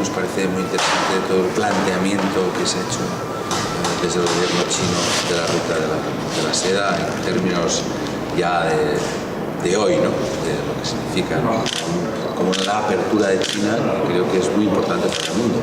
nos parece muy interesante todo el planteamiento que se ha hecho desde el gobierno chino de la ruta de la seda en términos ya de hoy, ¿no? De lo que significa, ¿no? Como la apertura de China, creo que es muy importante para el mundo.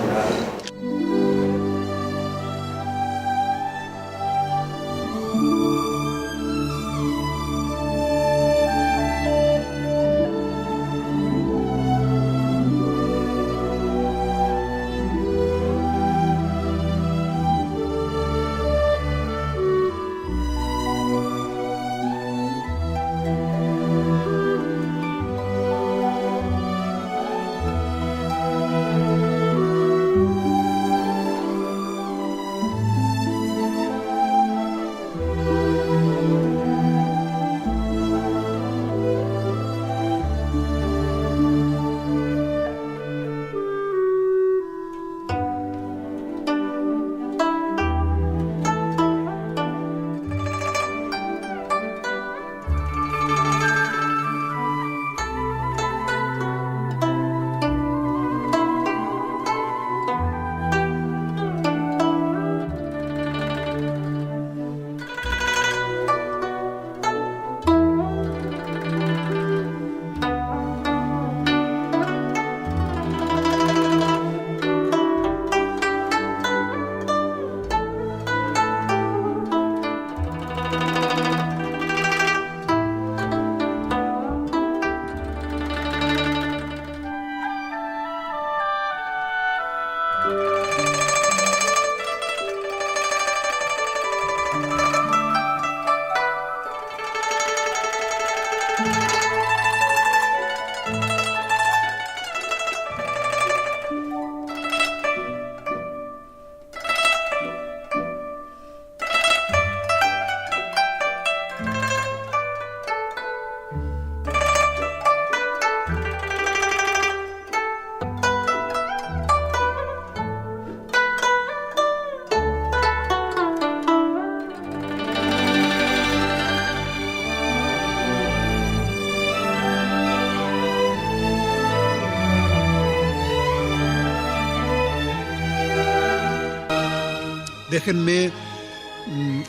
Déjenme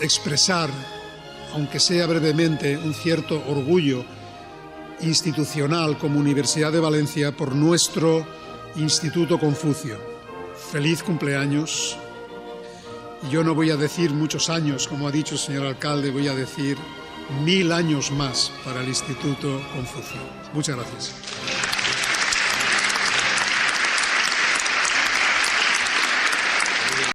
expresar, aunque sea brevemente, un cierto orgullo institucional como Universidad de Valencia por nuestro Instituto Confucio. Feliz cumpleaños. Yo no voy a decir muchos años, como ha dicho el señor alcalde, voy a decir 1000 años más para el Instituto Confucio. Muchas gracias.